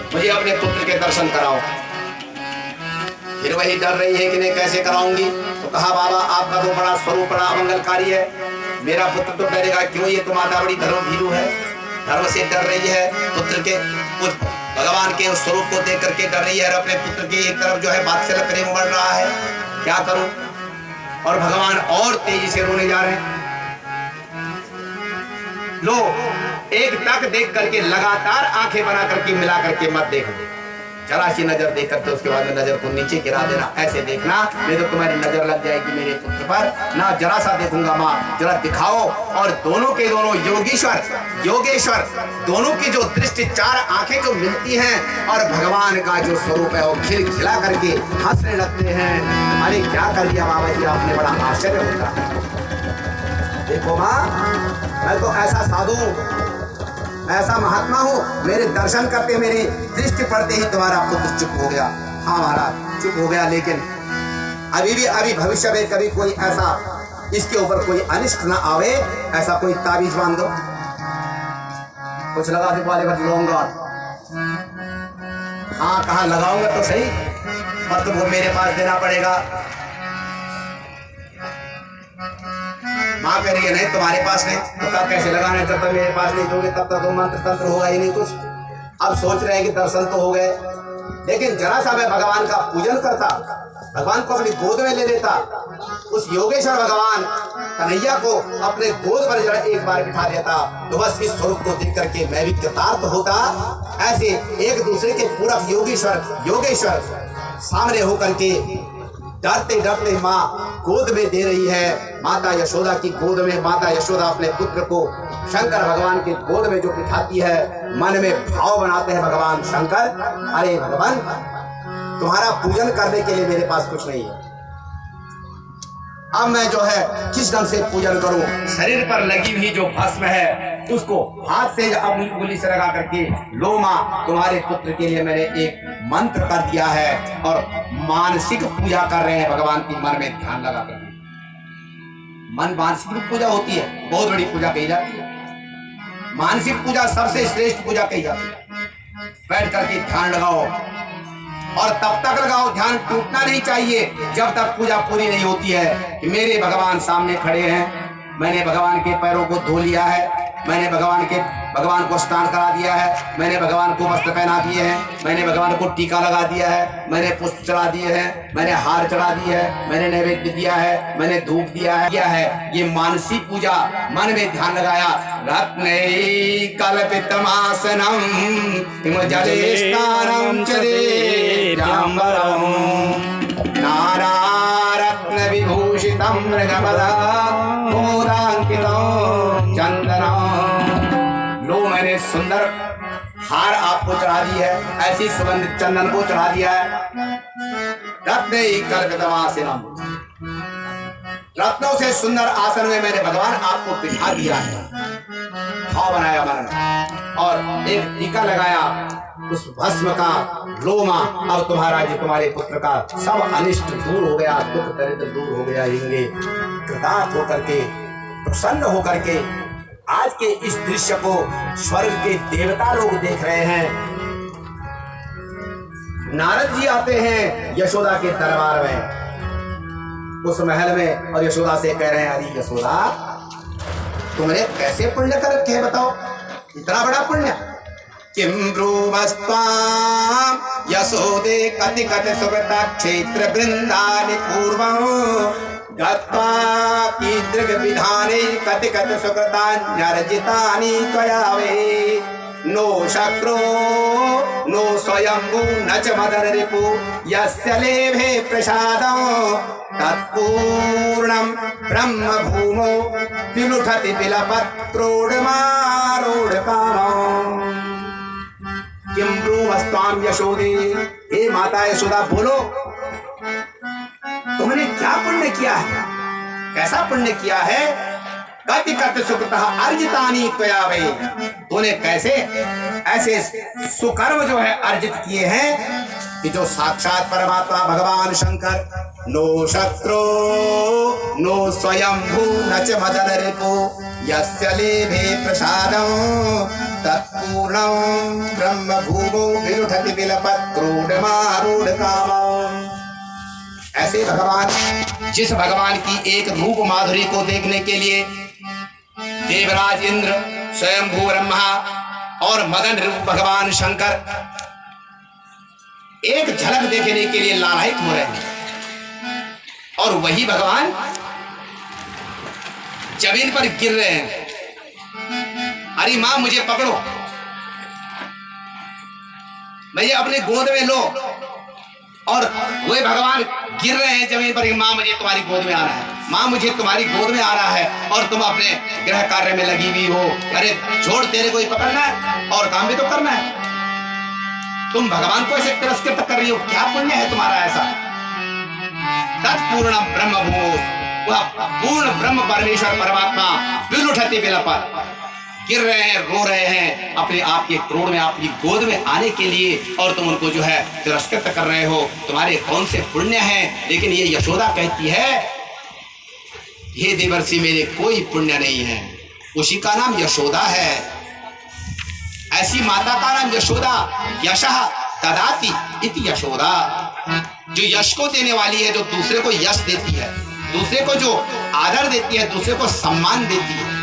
मुझे अपने पुत्र के दर्शन कराओ। फिर वही डर रही है कि नहीं कैसे कराऊंगी। तो कहा बाबा आपका तो बड़ा स्वरूप बड़ा अमंगलकारी है, मेरा पुत्र तो डरेगा क्यों, ये तो माता बड़ी धर्म भीरू है, धर्म से डर रही है, पुत्र के उस भगवान के उस स्वरूप को देख करके डर रही है। और अपने पुत्र की एक तरफ जो है वात्सल्य प्रेम बढ़ रहा है, क्या करूं। और भगवान और तेजी से रोने जा रहे हैं। लो एक टक देख करके लगातार आंखें बना करके मिला करके मत देखो, जरा सी नजर देख करके उसके बाद में नजर को नीचे गिरा देना, ऐसे देखना नहीं तो तुम्हारी नजर लग जाएगी मेरे पुत्र पर, ना जरा सा देखूंगा माँ, जरा दिखाओ। और दोनों के दोनों योगेश्वर दोनों की जो दृष्टि चार आंखें जो मिलती हैं और भगवान का जो स्वरूप है वो खिलखिला करके हंसने लगते हैं। अरे क्या कर दिया बाबा जी आपने, बड़ा आश्चर्य होता है। देखो माँ, मैं तो ऐसा साधु ऐसा महात्मा हूँ, मेरे दर्शन करते मेरी दृष्टि पड़ते ही तुम्हारा पुत्र चुप हो गया। हाँ महाराज चुप हो गया, लेकिन अभी भविष्य में कभी कोई ऐसा इसके ऊपर कोई अनिष्ट ना आवे, ऐसा कोई ताबीज बांध दो, कुछ लगा दे वाले बदलूंगा। हाँ कहा लगाऊंगा तो सही, पर वो मेरे पास देना पड़ेगा। माँ कह रही है नहीं तुम्हारे पास नहीं, तो कब कैसे लगाना है, जब तक मेरे पास नहीं दोगे तब तक तो मंत्र तंत्र होगा ही नहीं कुछ। अब सोच रहे हैं कि दर्शन तो हो गए, लेकिन जरा सा मैं भगवान का पूजन करता, भगवान को अपनी गोद में ले लेता, उस योगेश्वर भगवान कन्हैया को अपने गोद पर जरा एक बार बिठा देता, तो बस इस स्वरूप को देख करके मैं भी कृतार्थ होता। ऐसे एक दूसरे के पूरक योगेश्वर सामने होकर के डरते डरते माँ गोद में दे रही है। माता यशोदा की गोद में माता यशोदा अपने पुत्र को शंकर भगवान के गोद में जो बिठाती है, मन में भाव बनाते हैं भगवान शंकर, अरे भगवान तुम्हारा पूजन करने के लिए मेरे पास कुछ नहीं है, अब मैं जो है किस ढंग से पूजन करूं। शरीर पर लगी हुई जो भस्म है उसको हाथ से अपनी उंगली से लगा करके, लो माँ तुम्हारे पुत्र के लिए मैंने एक मंत्र कर दिया है, और मानसिक पूजा कर रहे हैं भगवान की, मन में ध्यान लगा करके। मानसिक पूजा होती है, बहुत बड़ी पूजा कही जाती है, मानसिक पूजा सबसे श्रेष्ठ पूजा कही जाती है। बैठ करके ध्यान लगाओ, और तब तक लगाओ, ध्यान टूटना नहीं चाहिए जब तक पूजा पूरी नहीं होती है कि मेरे भगवान सामने खड़े हैं, मैंने भगवान के पैरों को धो लिया है, मैंने भगवान को स्नान करा दिया है, मैंने भगवान को वस्त्र पहना दिए हैं, मैंने भगवान को टीका लगा दिया है, मैंने पुष्प चढ़ा दिए हैं, मैंने हार चढ़ा दिए है, मैंने नैवेद्य दिया है, मैंने धूप दिया है। ये मानसिक पूजा, मन में ध्यान लगाया। रत्नै कल्पितमासनं हिमजले स्नानं च देव्याम्बरं नानारत्न विभूषितं मृगपदं मोदांकितं चंदनं। लो मैंने सुंदर हार आपको चढ़ा दी है, ऐसी सुगंधित चंदन को चढ़ा दिया है। रत्नै कल्पितमासनं, रत्नों से सुंदर आसन में मैंने भगवान आपको बिठा दिया है, भाव बनाया मन में, और एक टीका लगाया उस भस्म का। लो मां अब तुम्हारा जी तुम्हारे पुत्र का सब अनिष्ट दूर हो गया, दुख दरिद्र दूर हो गया, हिंगे कृतार्थ होकर के प्रसन्न होकर के आज के इस दृश्य को स्वर्ग के देवता लोग देख रहे हैं। नारद जी आते हैं यशोदा के दरबार में, उस महल में, और यशोदा से कह रहे हैं अरे यशोदा तुमने कैसे पुण्य कर रखे हैं, बताओ इतना बड़ा पुण्य। किं ब्रूवस्त्वां यशोदे कति कति सुकृता क्षेत्र वृंदानि पूर्वं गत्वा कीदृग विधाने कति कति सुकृतान्यर्जितानि त्वया वे। नो शक्रो नो स्वयंभू न च मदन रिपु यस्य लेभे प्रसादं तत्पूर्णं ब्रह्म भूमो विलुठति बिलपत्रोडमारोडकामम्। किं ब्रूवस्त्वां यशोदे, हे माता यशोदा बोलो तुमने क्या पुण्य किया है, कैसा पुण्य किया है। कति कति सुकृतः अर्जितानि त्वया वै, तूने कैसे ऐसे सुकर्म जो है अर्जित किए हैं कि जो साक्षात परमात्मा भगवान शंकर नो शत्रु नो स्वयंभू न च मदन रिपु यस्य लेभे प्रसादं तत्पूर्णं ब्रह्म भूमो विरुठति विलपत् क्रोधमारूढ़ कामम्। ऐसे भगवान, जिस भगवान की एक रूप माधुरी को देखने के लिए देवराज इंद्र, स्वयंभू ब्रह्मा और मदन रूप भगवान शंकर एक झलक देखने के लिए लालायित हो रहे हैं, और वही भगवान जमीन पर गिर रहे हैं। अरे मां मुझे पकड़ो, मुझे अपने गोद में लो, और वही भगवान गिर रहे हैं जमीन पर, मां मुझे तुम्हारी गोद में आना है, मां मुझे तुम्हारी गोद में आना है, और तुम अपने गृह कार्य में लगी हुई हो। अरे छोड़, तेरे को ही पकड़ना है और काम भी तो करना है। तुम भगवान को ऐसे तिरस्कृत कर रही हो, क्या पुण्य है तुम्हारा ऐसा? तत्पूर्ण ब्रह्म भूमो, वह पूर्ण ब्रह्म परमेश्वर परमात्मा विलुठति विलपत् गिर रहे हैं, रो रहे हैं अपने आप के क्रोध में, आपकी गोद में आने के लिए, और तुम उनको जो है तिरस्कृत कर रहे हो। तुम्हारे कौन से पुण्य हैं? लेकिन ये यशोदा कहती है, हे देवर्षि मेरे कोई पुण्य नहीं है, उसी का नाम यशोदा है। ऐसी माता का नाम यशोदा, यशः ददाति इति यशोदा, जो यश को देने वाली है, जो दूसरे को यश देती है, दूसरे को जो आदर देती है, दूसरे को सम्मान देती है,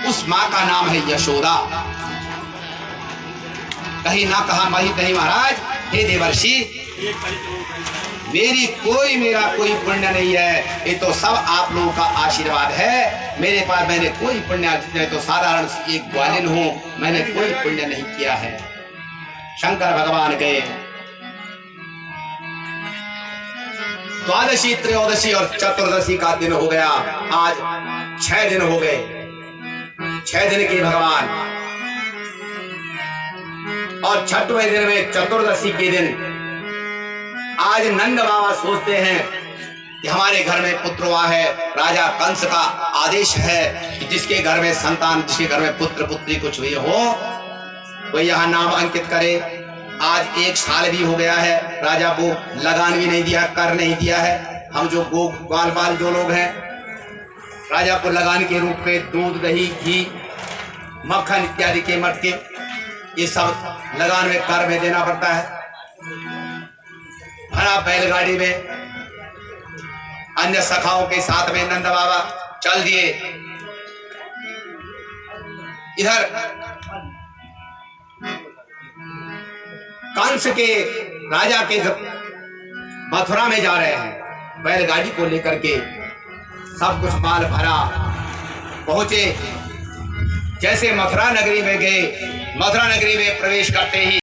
उस मां का नाम है यशोदा। कहीं ना कहा वही कहीं महाराज, हे देवर्षि मेरा कोई पुण्य नहीं है, ये तो सब आप लोगों का आशीर्वाद है। मेरे पास मैंने कोई पुण्य, तो साधारण एक ग्वालिन हूं, मैंने कोई पुण्य नहीं किया है। शंकर भगवान गए, द्वादशी, त्रयोदशी और चतुर्दशी का दिन हो गया। आज 6 दिन हो गए, 6 दिन के भगवान, और 6वें दिन में चतुर्दशी के दिन आज नंद बाबा सोचते हैं कि हमारे घर में पुत्र हुआ है। राजा कंस का आदेश है कि जिसके घर में संतान, जिसके घर में पुत्र पुत्री कुछ हुई हो, वह यहाँ नाम अंकित करे। आज 1 साल भी हो गया है, राजा को लगान भी नहीं दिया, कर नहीं दिया है। हम जो ग्वाल बाल जो लोग हैं, राजा को लगान के रूप में दूध, दही, घी, मक्खन इत्यादि के मटके, ये सब लगान में कर में देना पड़ता है। भरा बैलगाड़ी में अन्य सखाओं के साथ में नंद बाबा चल दिए। इधर कंस के राजा के मथुरा में जा रहे हैं, बैलगाड़ी को लेकर के सब कुछ माल भरा, पहुंचे। जैसे मथुरा नगरी में गए, मथुरा नगरी में प्रवेश करते ही